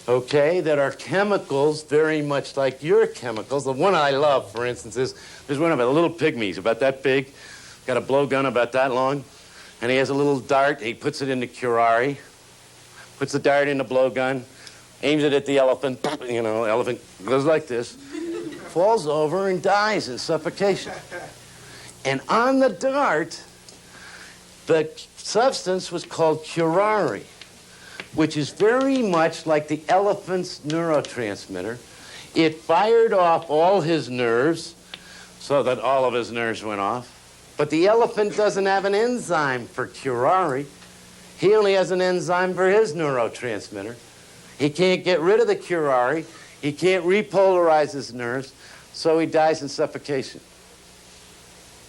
okay, that are chemicals very much like your chemicals. The one I love, for instance, is there's one about a little pygmy. He's about that big, got a blowgun about that long, and he has a little dart. He puts it into curare. Puts the dart in the blowgun, aims it at the elephant, you know, elephant goes like this, falls over and dies in suffocation. And on the dart, the substance was called curare, which is very much like the elephant's neurotransmitter. It fired off all his nerves so that all of his nerves went off. But the elephant doesn't have an enzyme for curare. He only has an enzyme for his neurotransmitter. He can't get rid of the curare. He can't repolarize his nerves, so he dies in suffocation.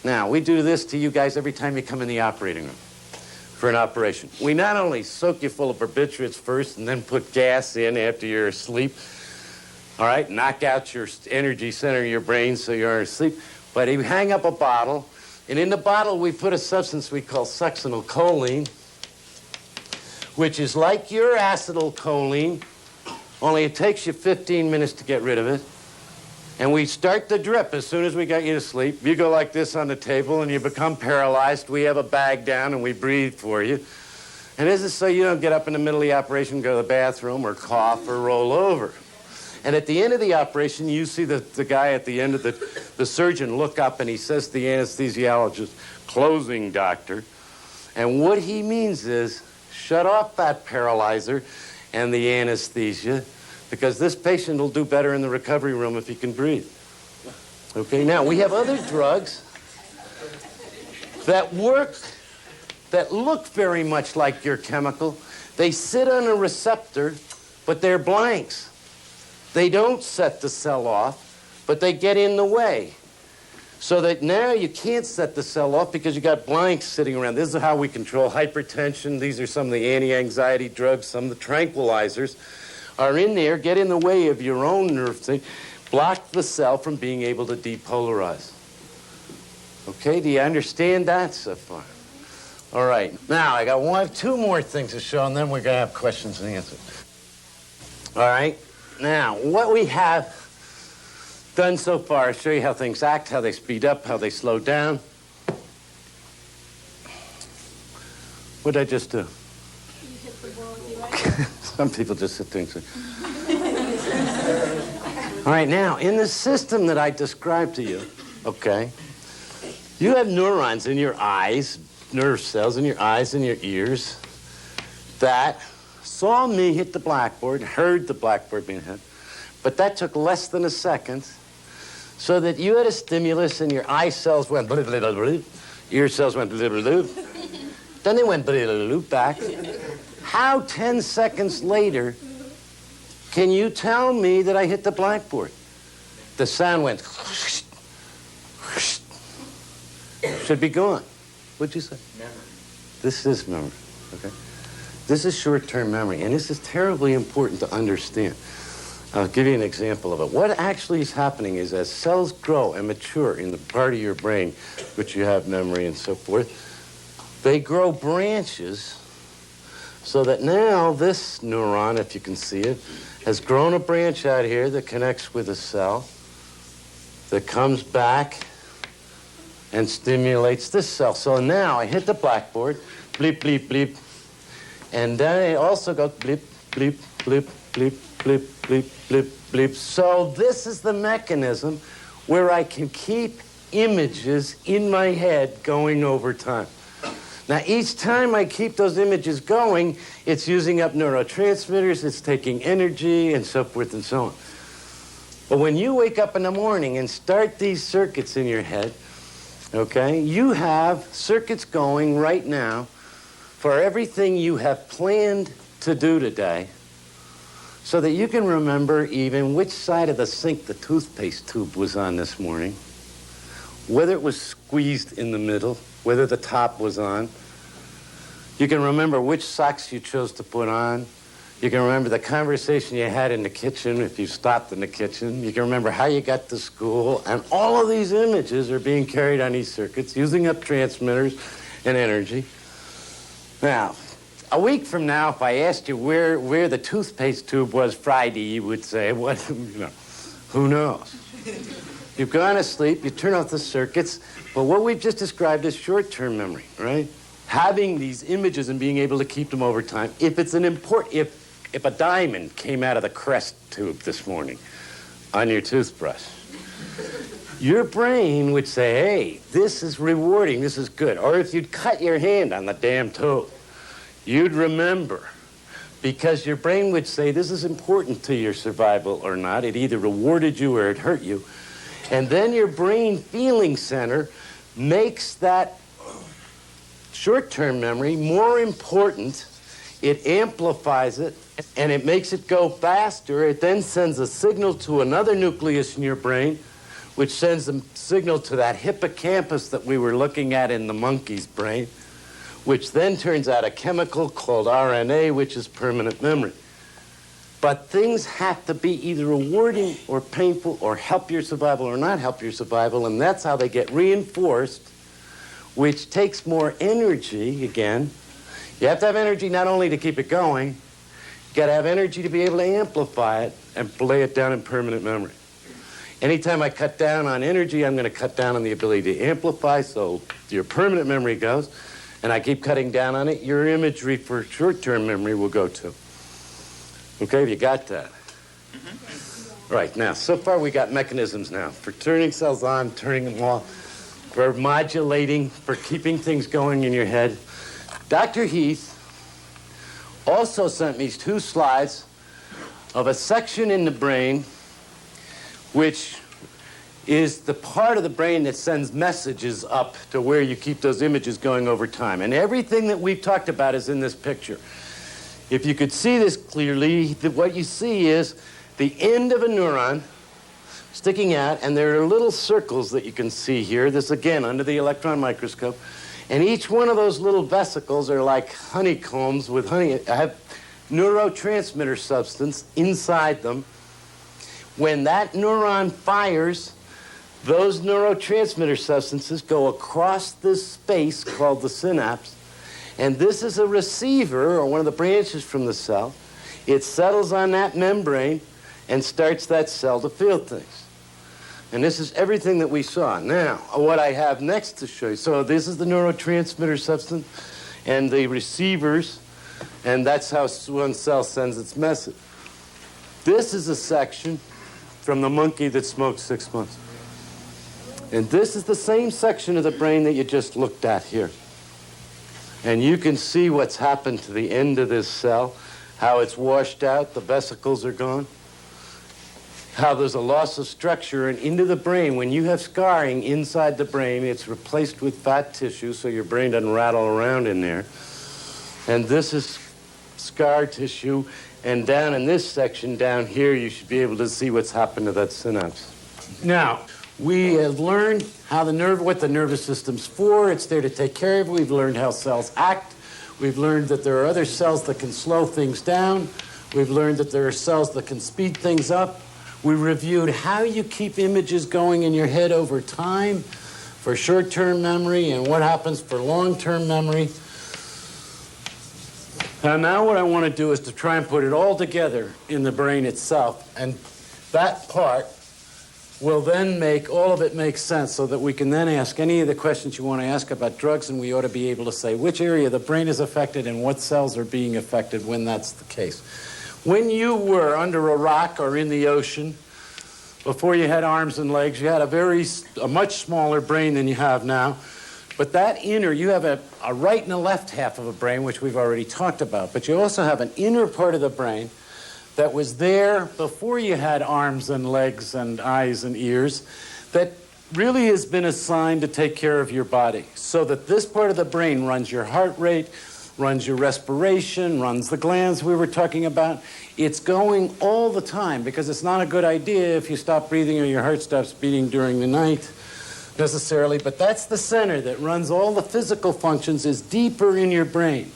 Now, we do this to you guys every time you come in the operating room for an operation. We not only soak you full of barbiturates first and then put gas in after you're asleep, all right, knock out your energy center of your brain so you're asleep, but we hang up a bottle, and in the bottle we put a substance we call succinylcholine, which is like your acetylcholine, only it takes you 15 minutes to get rid of it. And we start the drip as soon as we get you to sleep. You go like this on the table and you become paralyzed. We have a bag down and we breathe for you. And this is so you don't get up in the middle of the operation, go to the bathroom or cough or roll over. And at the end of the operation, you see the guy at the end of the surgeon look up and he says to the anesthesiologist, "Closing, doctor." And what he means is, shut off that paralyzer and the anesthesia, because this patient will do better in the recovery room if he can breathe. Okay, now we have other drugs that work, that look very much like your chemical. They sit on a receptor, but they're blanks. They don't set the cell off, but they get in the way. So that now you can't set the cell off because you got blanks sitting around. This is how we control hypertension. These are some of the anti-anxiety drugs. Some of the tranquilizers are in there, get in the way of your own nerve thing, block the cell from being able to depolarize. Okay, do you understand that so far? All right, now I got two more things to show, and then we're going to have questions and answers. All right, now what we have done so far, I'll show you how things act, how they speed up, how they slow down. What did I just do? You hit the ball with your right. Some people just sit there and say. All right, now, in the system that I described to you, okay, you have neurons in your eyes, nerve cells in your eyes and your ears that saw me hit the blackboard, heard the blackboard being hit, but that took less than a second. So that you had a stimulus and your eye cells went blah, blah, blah, blah, ear cells went blah, blah, blah, then they went blah, blah, blah, back. How 10 seconds later Can you tell me that I hit the blackboard? The sound went. Should be gone. What'd you say? Memory. This is memory, okay? This is short-term memory, and this is terribly important to understand. I'll give you an example of it. What actually is happening is as cells grow and mature in the part of your brain, which you have memory and so forth, they grow branches so that now this neuron, if you can see it, has grown a branch out here that connects with a cell that comes back and stimulates this cell. So now I hit the blackboard, bleep, bleep, bleep, and then it also goes bleep, bleep, bleep, bleep, bleep, bleep, bleep, bleep. So this is the mechanism where I can keep images in my head going over time. Now, each time I keep those images going, it's using up neurotransmitters, it's taking energy, and so forth and so on. But when you wake up in the morning and start these circuits in your head, okay, you have circuits going right now for everything you have planned to do today, so that you can remember even which side of the sink the toothpaste tube was on this morning, whether it was squeezed in the middle, whether the top was on. You can remember which socks you chose to put on. You can remember the conversation you had in the kitchen if you stopped in the kitchen. You can remember how you got to school. And all of these images are being carried on these circuits, using up transmitters and energy. Now, a week from now, if I asked you where the toothpaste tube was Friday, you would say, what, who knows? You've gone to sleep, you turn off the circuits, but what we've just described is short-term memory, right? Having these images and being able to keep them over time. If it's if a diamond came out of the crest tube this morning on your toothbrush, your brain would say, hey, this is rewarding, this is good. Or if you'd cut your hand on the damn tube, you'd remember, because your brain would say this is important to your survival or not. It either rewarded you or it hurt you. And then your brain feeling center makes that short-term memory more important. It amplifies it, and it makes it go faster. It then sends a signal to another nucleus in your brain, which sends a signal to that hippocampus that we were looking at in the monkey's brain, which then turns out a chemical called RNA, which is permanent memory. But things have to be either rewarding or painful or help your survival or not help your survival, and that's how they get reinforced, which takes more energy again. You have to have energy not only to keep it going, you got to have energy to be able to amplify it and lay it down in permanent memory. Anytime I cut down on energy, I'm going to cut down on the ability to amplify, so your permanent memory goes, and I keep cutting down on it, your imagery for short-term memory will go too. Okay, have you got that? Mm-hmm. Right, now, so far we got mechanisms now for turning cells on, turning them off, for modulating, for keeping things going in your head. Dr. Heath also sent me 2 slides of a section in the brain which is the part of the brain that sends messages up to where you keep those images going over time. And everything that we've talked about is in this picture. If you could see this clearly, what you see is the end of a neuron sticking out, and there are little circles that you can see here. This, again, under the electron microscope. And each one of those little vesicles are like honeycombs with honey. I have neurotransmitter substance inside them. When that neuron fires, those neurotransmitter substances go across this space called the synapse. And this is a receiver, or one of the branches from the cell. It settles on that membrane and starts that cell to feel things. And this is everything that we saw. Now, what I have next to show you, so this is the neurotransmitter substance and the receivers, and that's how one cell sends its message. This is a section from the monkey that smoked 6 months. And this is the same section of the brain that you just looked at here. And you can see what's happened to the end of this cell, how it's washed out, the vesicles are gone, how there's a loss of structure, and into the brain. When you have scarring inside the brain, it's replaced with fat tissue so your brain doesn't rattle around in there. And this is scar tissue, and down in this section down here, you should be able to see what's happened to that synapse. Now, we have learned what the nervous system's for. It's there to take care of it. We've learned how cells act. We've learned that there are other cells that can slow things down. We've learned that there are cells that can speed things up. We reviewed how you keep images going in your head over time for short-term memory and what happens for long-term memory. And now what I want to do is to try and put it all together in the brain itself. And that part will then make all of it make sense so that we can then ask any of the questions you want to ask about drugs, and we ought to be able to say which area of the brain is affected and what cells are being affected when that's the case. When you were under a rock or in the ocean, before you had arms and legs, you had a much smaller brain than you have now. But that you have a right and a left half of a brain, which we've already talked about. But you also have an inner part of the brain that was there before you had arms and legs and eyes and ears that really has been assigned to take care of your body. So that this part of the brain runs your heart rate, runs your respiration, runs the glands we were talking about. It's going all the time because it's not a good idea if you stop breathing or your heart stops beating during the night necessarily. But that's the center that runs all the physical functions, is deeper in your brain.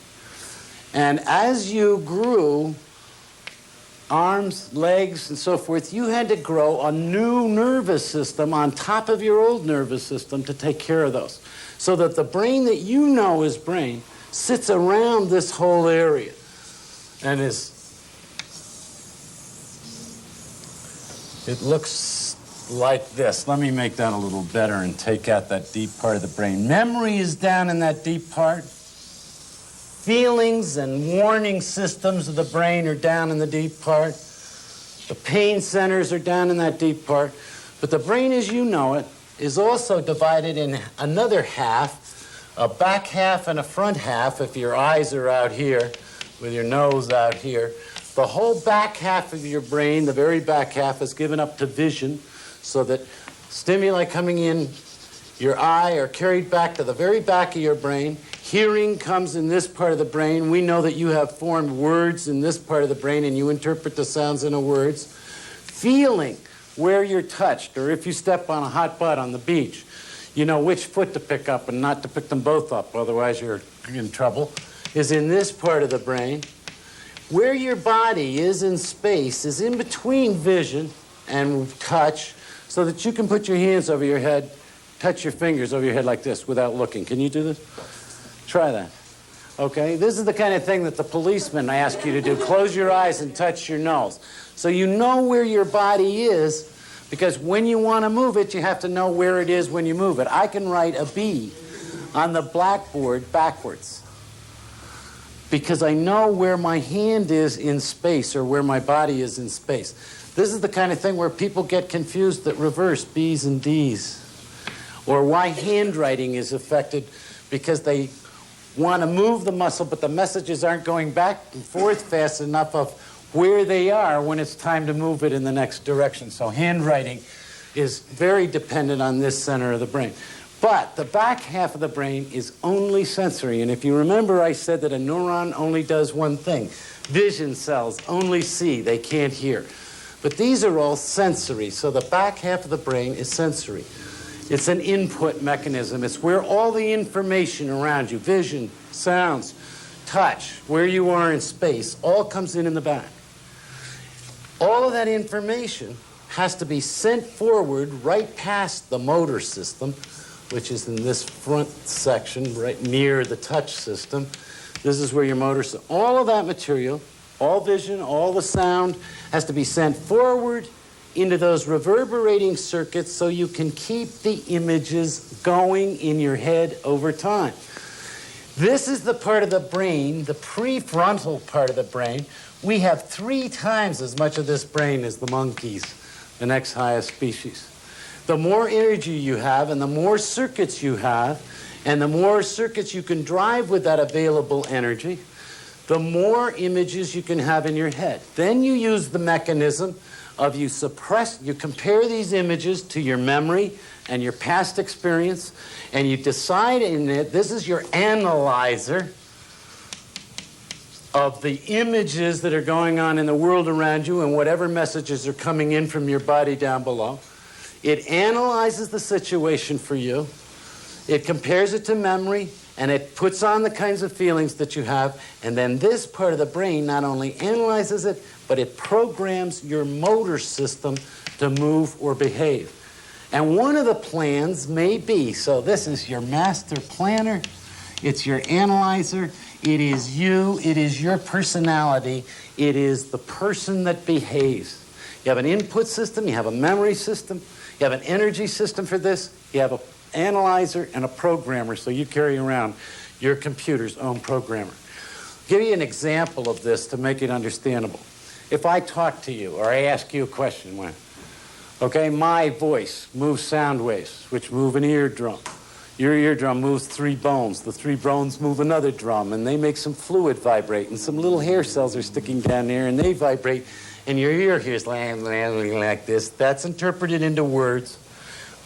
And as you grew, arms, legs, and so forth, you had to grow a new nervous system on top of your old nervous system to take care of those. So that the brain that you know is brain sits around this whole area and it looks like this. Let me make that a little better and take out that deep part of the brain. Memory is down in that deep part. Feelings and warning systems of the brain are down in the deep part. The pain centers are down in that deep part. But the brain as you know it is also divided in another half, a back half and a front half if your eyes are out here with your nose out here. The whole back half of your brain, the very back half, is given up to vision so that stimuli coming in your eye are carried back to the very back of your brain. Hearing comes in this part of the brain. We know that you have formed words in this part of the brain and you interpret the sounds into words. Feeling where you're touched, or if you step on a hot butt on the beach, you know which foot to pick up and not to pick them both up, otherwise you're in trouble, is in this part of the brain. Where your body is in space is in between vision and touch, so that you can put your hands over your head, touch your fingers over your head like this without looking. Can you do this? Try that. Okay? This is the kind of thing that the policemen ask you to do. Close your eyes and touch your nose. So you know where your body is, because when you want to move it, you have to know where it is when you move it. I can write a B on the blackboard backwards because I know where my hand is in space or where my body is in space. This is the kind of thing where people get confused that reverse B's and D's, or why handwriting is affected because they want to move the muscle, but the messages aren't going back and forth fast enough of where they are when it's time to move it in the next direction. So handwriting is very dependent on this center of the brain. But the back half of the brain is only sensory. And if you remember, I said that a neuron only does one thing. Vision cells only see, they can't hear. But these are all sensory. So the back half of the brain is sensory. It's an input mechanism. It's where all the information around you, vision, sounds, touch, where you are in space, all comes in the back. All of that information has to be sent forward right past the motor system, which is in this front section, right near the touch system. This is where your motor system, all of that material, all vision, all the sound, has to be sent forward into those reverberating circuits so you can keep the images going in your head over time. This is the part of the brain, the prefrontal part of the brain. We have 3 times as much of this brain as the monkeys, the next highest species. The more energy you have and the more circuits you have and the more circuits you can drive with that available energy, the more images you can have in your head. Then you use the mechanism of you compare these images to your memory and your past experience, and you decide in it, this is your analyzer. of the images that are going on in the world around you and whatever messages are coming in from your body down below. It analyzes the situation for you. It compares it to memory, and it puts on the kinds of feelings that you have. And then this part of the brain not only analyzes it, but it programs your motor system to move or behave. And one of the plans may be, so this is your master planner, it's your analyzer, it is you, it is your personality, it is the person that behaves. You have an input system, you have a memory system, you have an energy system for this, you have an analyzer and a programmer, so you carry around your computer's own programmer. I'll give you an example of this to make it understandable. If I talk to you or I ask you a question, okay, my voice moves sound waves, which move an eardrum. Your eardrum moves 3 bones. The 3 bones move another drum, and they make some fluid vibrate, and some little hair cells are sticking down there, and they vibrate, and your ear hears like this. That's interpreted into words.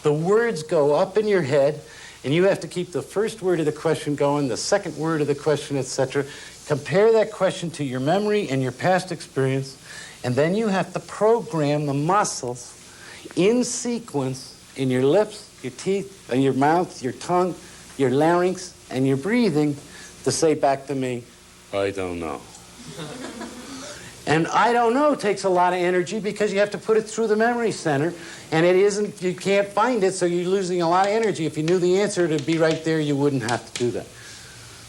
The words go up in your head, and you have to keep the first word of the question going, the second word of the question, etc. Compare that question to your memory and your past experience, and then you have to program the muscles in sequence in your lips, your teeth, and your mouth, your tongue, your larynx, and your breathing to say back to me, I don't know. And I don't know takes a lot of energy because you have to put it through the memory center, and it isn't, you can't find it, so you're losing a lot of energy. If you knew the answer to be right there, you wouldn't have to do that.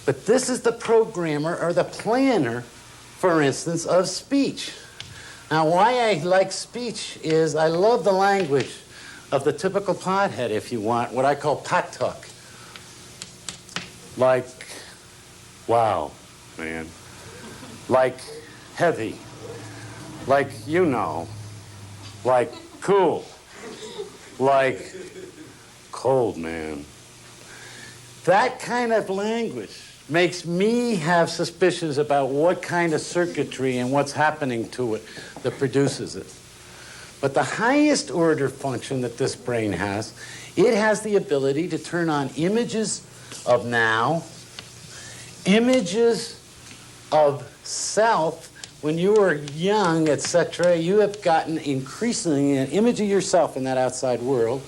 But this is the programmer or the planner, for instance, of speech. Now, why I like speech is I love the language of the typical pothead, if you want, what I call pot talk. Like, wow, man. Like, heavy. Like, you know. Like, cool. Like, cold, man. That kind of language makes me have suspicions about what kind of circuitry and what's happening to it that produces it. But the highest order function that this brain has, it has the ability to turn on images of now, images of self. When you were young, etc., you have gotten increasingly an image of yourself in that outside world.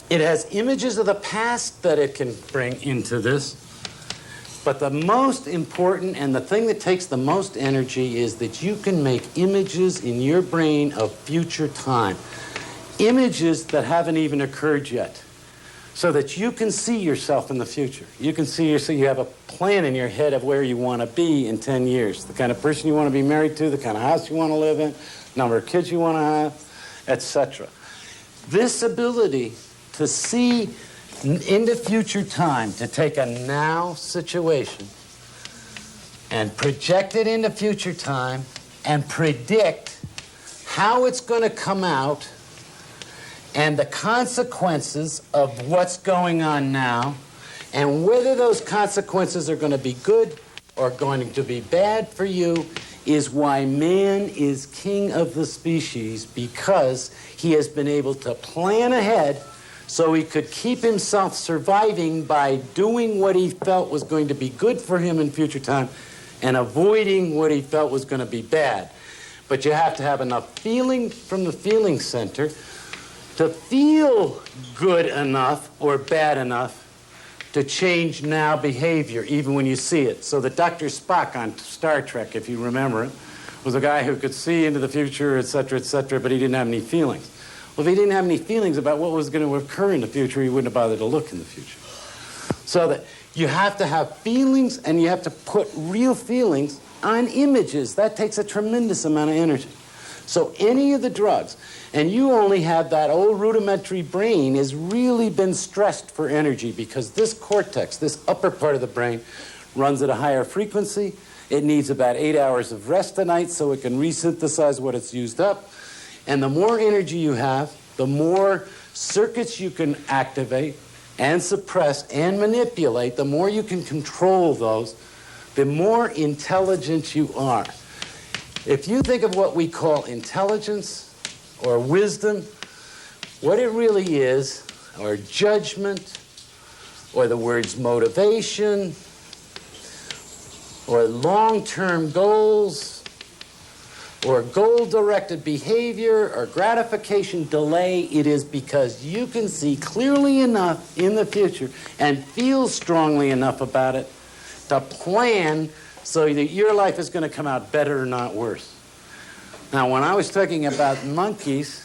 It has images of the past that it can bring into this. But the most important and the thing that takes the most energy is that you can make images in your brain of future time. Images that haven't even occurred yet. So that you can see yourself in the future. You can see yourself, you have a plan in your head of where you want to be in 10 years. The kind of person you want to be married to, the kind of house you want to live in, number of kids you want to have, etc. This ability to see into future time, to take a now situation and project it into future time and predict how it's going to come out and the consequences of what's going on now, and whether those consequences are going to be good or going to be bad for you, is why man is king of the species, because he has been able to plan ahead so he could keep himself surviving by doing what he felt was going to be good for him in future time and avoiding what he felt was going to be bad. But you have to have enough feeling from the feeling center to feel good enough or bad enough to change now behavior, even when you see it. So that Dr. Spock on Star Trek, if you remember it, was a guy who could see into the future, etc., but he didn't have any feelings. Well, if he didn't have any feelings about what was going to occur in the future, he wouldn't have bothered to look in the future. So that you have to have feelings, and you have to put real feelings on images. That takes a tremendous amount of energy. So any of the drugs, and you only have that old rudimentary brain, has really been stressed for energy because this cortex, this upper part of the brain, runs at a higher frequency. It needs about 8 hours of rest a night so it can resynthesize what it's used up. And the more energy you have, the more circuits you can activate and suppress and manipulate, the more you can control those, the more intelligent you are. If you think of what we call intelligence or wisdom, what it really is, or judgment, or the words motivation, or long-term goals or goal-directed behavior or gratification delay, it is because you can see clearly enough in the future and feel strongly enough about it to plan so that your life is going to come out better, not worse. Now, when I was talking about monkeys,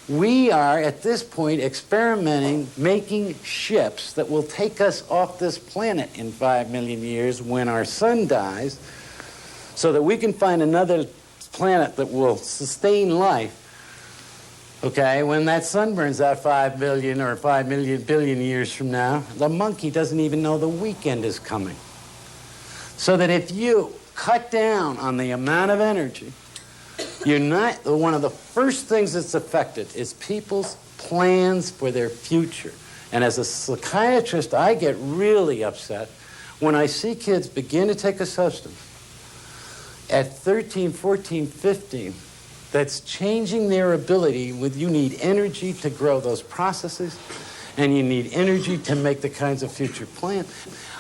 we are, at this point, experimenting, making ships that will take us off this planet in 5 million years when our sun dies, so that we can find another planet that will sustain life. Okay, when that sun burns out 5 billion or 5 million billion years from now, the monkey doesn't even know the weekend is coming. So that if you cut down on the amount of energy, you're not, one of the first things that's affected is people's plans for their future. And as a psychiatrist, I get really upset when I see kids begin to take a substance at 13, 14, 15 that's changing their ability with, you need energy to grow those processes, and you need energy to make the kinds of future plans.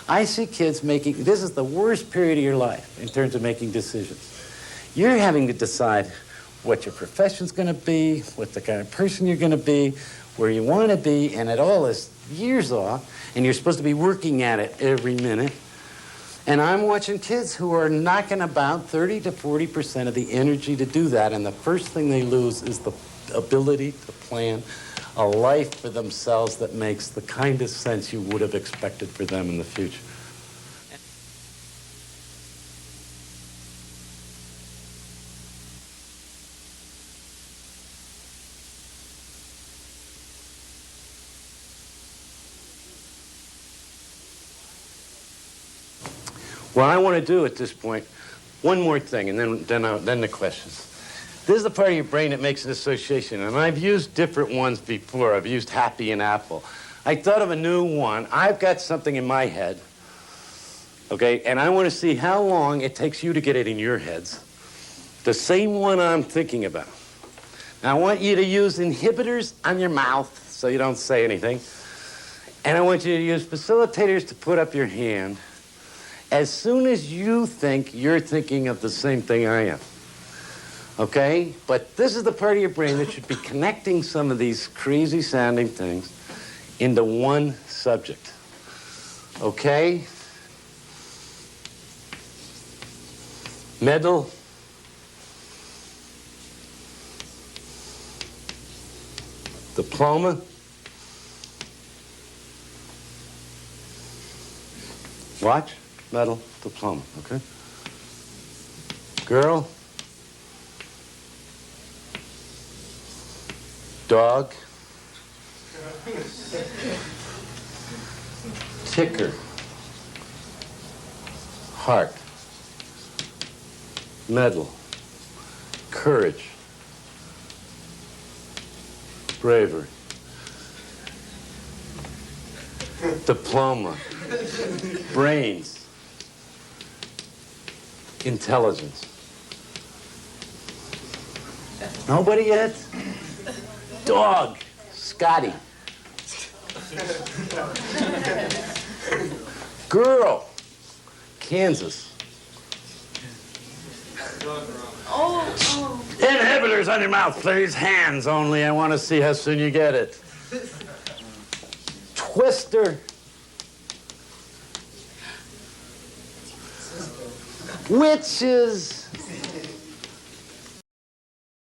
I see kids making, this is the worst period of your life in terms of making decisions. You're having to decide what your profession's going to be, what the kind of person you're going to be, where you want to be, and it all is years off, and you're supposed to be working at it every minute. And I'm watching kids who are knocking about 30 to 40% of the energy to do that, and the first thing they lose is the ability to plan a life for themselves that makes the kind of sense you would have expected for them in the future. What I want to do at this point, one more thing, and then the questions. This is the part of your brain that makes an association, and I've used different ones before. I've used happy and apple. I thought of a new one. I've got something in my head, okay, and I want to see how long it takes you to get it in your heads. The same one I'm thinking about. Now, I want you to use inhibitors on your mouth so you don't say anything, and I want you to use facilitators to put up your hand as soon as you think you're thinking of the same thing I am. Okay? But this is the part of your brain that should be connecting some of these crazy sounding things into one subject. Okay? Medal. Diploma. Watch. Medal, diploma, okay? Girl. Dog. Ticker. Heart. Medal. Courage. Bravery. Diploma. Brains. Intelligence. Nobody yet? Dog. Scotty. Girl. Kansas. Inhibitors on your mouth, please. Hands only. I want to see how soon you get it. Twister. Witches.